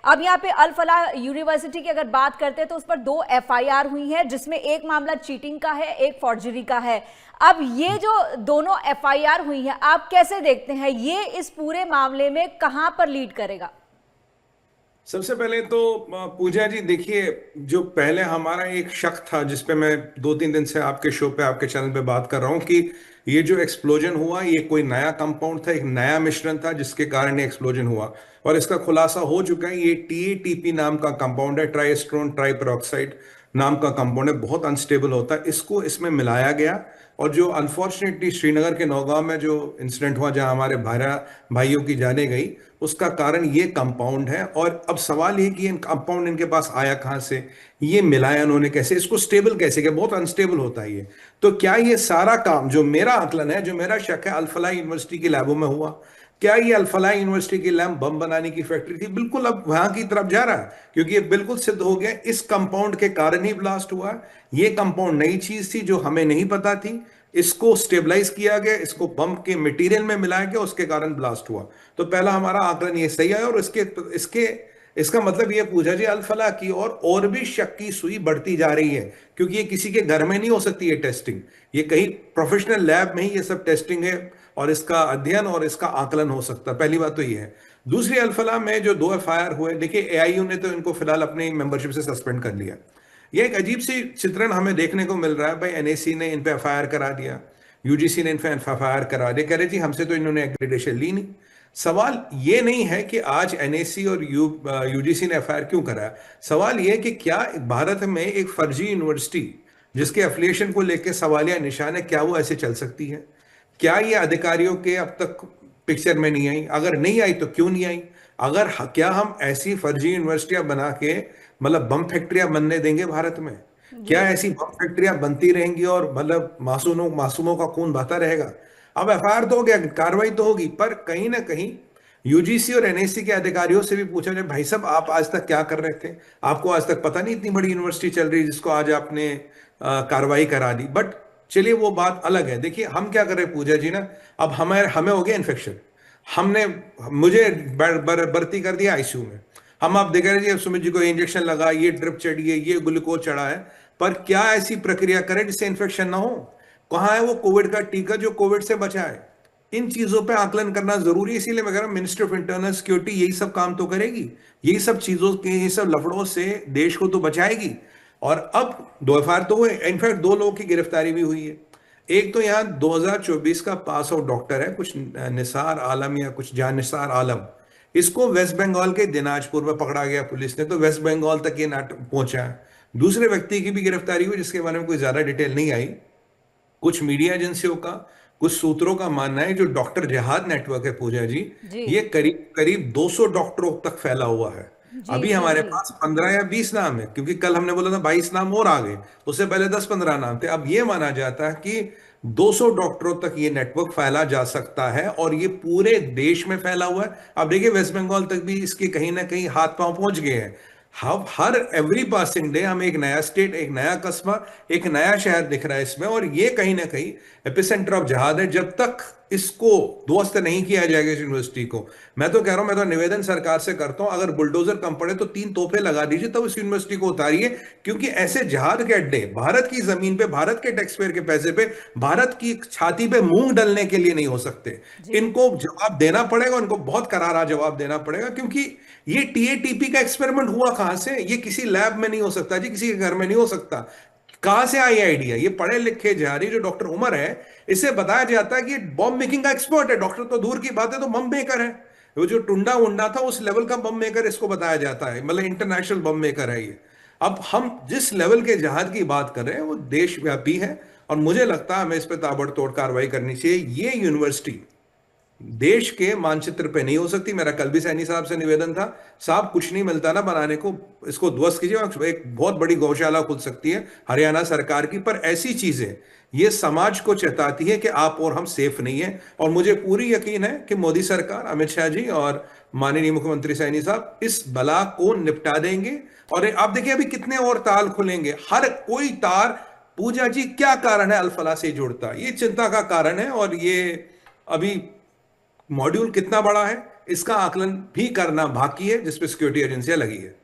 अब यहाँ पे अल फलाह यूनिवर्सिटी की अगर बात करते हैं तो उस पर 2 एफआईआर हुई है, जिसमें एक मामला चीटिंग का है, एक फॉर्जरी का है। अब ये जो दोनों एफआईआर हुई है, आप कैसे देखते हैं, ये इस पूरे मामले में कहां पर लीड करेगा? सबसे पहले तो पूजा जी देखिए, जो पहले हमारा एक शक था जिसपे मैं 2-3 दिन से आपके शो पे आपके चैनल पे बात कर रहा हूँ कि ये जो एक्सप्लोजन हुआ ये कोई नया कंपाउंड था, एक नया मिश्रण था जिसके कारण ये एक्सप्लोजन हुआ। और इसका खुलासा हो चुका है, ये टीएटीपी नाम का कंपाउंड है, ट्राइस्ट्रोन ट्राइपेरोक्साइड नाम का कंपाउंड है, बहुत अनस्टेबल होता है। इसको इसमें मिलाया गया और जो अनफॉर्चुनेटली श्रीनगर के नौगांव में जो इंसिडेंट हुआ जहां हमारे भाइयों की जाने गई, उसका कारण ये कंपाउंड है। और अब सवाल ये कि ये कंपाउंड इनके पास आया कहाँ से, ये मिलाया उन्होंने कैसे, इसको स्टेबल कैसे किया, बहुत अनस्टेबल होता है ये। तो क्या ये सारा काम, जो मेरा आकलन है, जो मेरा शक है, अल-फलाह यूनिवर्सिटी की लैबों में हुआ? क्या ये अल-फलाह यूनिवर्सिटी की लैब बम बनाने की फैक्ट्री थी? बिल्कुल, अब वहां की तरफ जा रहा है क्योंकि ये बिल्कुल सिद्ध हो गया इस कंपाउंड के कारण ही ब्लास्ट हुआ है। ये कंपाउंड नई चीज थी जो हमें नहीं पता थी, इसको स्टेबलाइज किया गया, इसको बम के मटेरियल में मिलाया गया, उसके कारण ब्लास्ट हुआ। तो पहला हमारा आकलन ये सही है। और इसके इसके इसका मतलब ये पूछा जी, अल-फलाह की और भी शक की सुई बढ़ती जा रही है, क्योंकि ये किसी के घर में नहीं हो सकती ये टेस्टिंग, ये कहीं प्रोफेशनल लैब में ही ये सब टेस्टिंग है और इसका अध्ययन और इसका आकलन हो सकता है। पहली बात तो ये है। दूसरी, अल-फलाह में जो 2 एफआईआर हुए, देखिए एआईयू ने तो इनको फिलहाल अपनी मेंबरशिप से सस्पेंड कर लिया। ये एक अजीब सी चित्रण हमें देखने को मिल रहा है। भाई एनएसी ने इन पे एफआईआर करा दिया, यूजीसी ने इन पे एफआईआर करा दिया, कह रहे जी हमसे तो इन्होंने एक्रेडिटेशन ली नहीं। सवाल ये नहीं है कि आज एनएसी और यूजीसी ने एफआईआर क्यों कराया। सवाल ये है कि क्या भारत में एक फर्जी यूनिवर्सिटी जिसके एफिलिएशन को लेकर सवालिया निशान है, क्या वो ऐसे चल सकती है? क्या ये अधिकारियों के अब तक पिक्चर में नहीं आई? अगर नहीं आई तो क्यों नहीं आई? अगर क्या हम ऐसी फर्जी यूनिवर्सिटियां बना के मतलब बम फैक्ट्रियां बनने देंगे भारत में? क्या जी। ऐसी बम फैक्ट्रियां बनती रहेंगी और मतलब मासूमों मासूमों का खून बहता रहेगा? अब एफआईआर तो हो गया, कार्रवाई तो होगी, पर कहीं ना कहीं यूजीसी और एनएससी के अधिकारियों से भी पूछा जाए, भाई साहब आप आज तक क्या कर रहे थे? आपको आज तक पता नहीं इतनी बड़ी यूनिवर्सिटी चल रही है जिसको आज आपने कार्रवाई करा दी? बट चलिए वो बात अलग है। देखिए हम क्या कर रहे हैं पूजा जी ना, अब हमें हमें हो गया इन्फेक्शन, हमने मुझे भर्ती कर दिया आईसीयू में। हम आप देख रहे जी, सुमित जी को इंजेक्शन लगा, ये ड्रिप चढ़ी है, ये ग्लूकोज चढ़ा है, पर क्या ऐसी प्रक्रिया करें जिससे इंफेक्शन ना हो? कहाँ है वो कोविड का टीका जो कोविड से बचाए? इन चीजों पे आकलन करना जरूरी है। इसीलिए मैं कह रहा हूं मिनिस्ट्री ऑफ इंटरनल सिक्योरिटी यही सब काम तो करेगी, यही सब चीजों के, ये सब लफड़ों से देश को तो बचाएगी। और अब 2 एफआईआर तो हुए, इनफैक्ट 2 लोगों की गिरफ्तारी भी हुई है। एक तो यहाँ 2024 का पास आउट डॉक्टर है, कुछ निसार आलम या कुछ जान निसार आलम, इसको वेस्ट बंगाल के दिनाजपुर में पकड़ा गया पुलिस ने, तो वेस्ट बंगाल तक ये नाटक पहुंचा है। दूसरे व्यक्ति की भी गिरफ्तारी हुई जिसके बारे में कोई ज्यादा डिटेल नहीं आई। कुछ मीडिया एजेंसियों का, कुछ सूत्रों का मानना है जो डॉक्टर जिहाद नेटवर्क है पूजा जी, जी। ये करीब करीब 200 डॉक्टरों तक फैला हुआ है। जी। अभी जी। हमारे जी। पास 15 या 20 नाम है, क्योंकि कल हमने बोला था 22 नाम और आ गए, उससे पहले 10-15 नाम थे। अब ये माना जाता है कि 200 डॉक्टरों तक ये नेटवर्क फैला जा सकता है और ये पूरे देश में फैला हुआ है। अब देखिए वेस्ट बंगाल तक भी इसके कहीं ना कहीं हाथ पांव पहुंच गए हैं। हर एवरी पासिंग डे हमें एक नया स्टेट, एक नया कस्बा, एक नया शहर दिख रहा है इसमें, और ये कहीं ना कहीं एपिसेंटर ऑफ जहाद है। जब तक इसको ध्वस्त नहीं किया जाएगा इस यूनिवर्सिटी को, मैं तो कह रहा हूं, मैं तो निवेदन सरकार से करता हूं, अगर बुलडोजर कम पड़े तो 3 तोहफे लगा दीजिए, तब इस यूनिवर्सिटी को उतारिए। क्योंकि ऐसे जहाद के अड्डे भारत की जमीन पे, भारत के टैक्स पेयर के पैसे पे, भारत की छाती पे मूंग डलने के लिए नहीं हो सकते। जी। इनको जवाब देना पड़ेगा, उनको बहुत करारा जवाब देना पड़ेगा। क्योंकि ये टीएटीपी का एक्सपेरिमेंट हुआ कहां से? ये किसी लैब में नहीं हो सकता जी, किसी के घर में नहीं हो सकता। कहां से आई आइडिया? ये पढ़े लिखे जहारी जो डॉक्टर उमर है, इससे बताया जाता है कि बॉम्ब मेकिंग का एक्सपर्ट है। डॉक्टर तो दूर की बात है, तो बम मेकर है। वो जो टुंडा उंडा था उस लेवल का बम मेकर इसको बताया जाता है, मतलब इंटरनेशनल बम मेकर है ये। अब हम जिस लेवल के जहाज की बात कर रहे हैं वो देशव्यापी है, और मुझे लगता है हमें इस पर ताबड़तोड़ कार्रवाई करनी चाहिए। ये यूनिवर्सिटी देश के मानचित्र पे नहीं हो सकती। मेरा कल भी सैनी साहब से निवेदन था, साहब कुछ नहीं मिलता ना बनाने को, इसको ध्वस्त कीजिए। एक बहुत बड़ी गौशाला खुल सकती है हरियाणा सरकार की, पर ऐसी चीजें ये समाज को चेताती है कि आप और हम सेफ नहीं है। और मुझे पूरी यकीन है कि मोदी सरकार, अमित शाह जी और माननीय मुख्यमंत्री सैनी साहब इस बला को निपटा देंगे। और आप देखिए अभी कितने और ताल खुलेंगे, हर कोई तार। पूजा जी क्या कारण है अल-फलाह से जुड़ता? ये चिंता का कारण है। और ये अभी मॉड्यूल कितना बड़ा है, इसका आकलन भी करना बाकी है, जिसपे सिक्योरिटी एजेंसियां लगी है।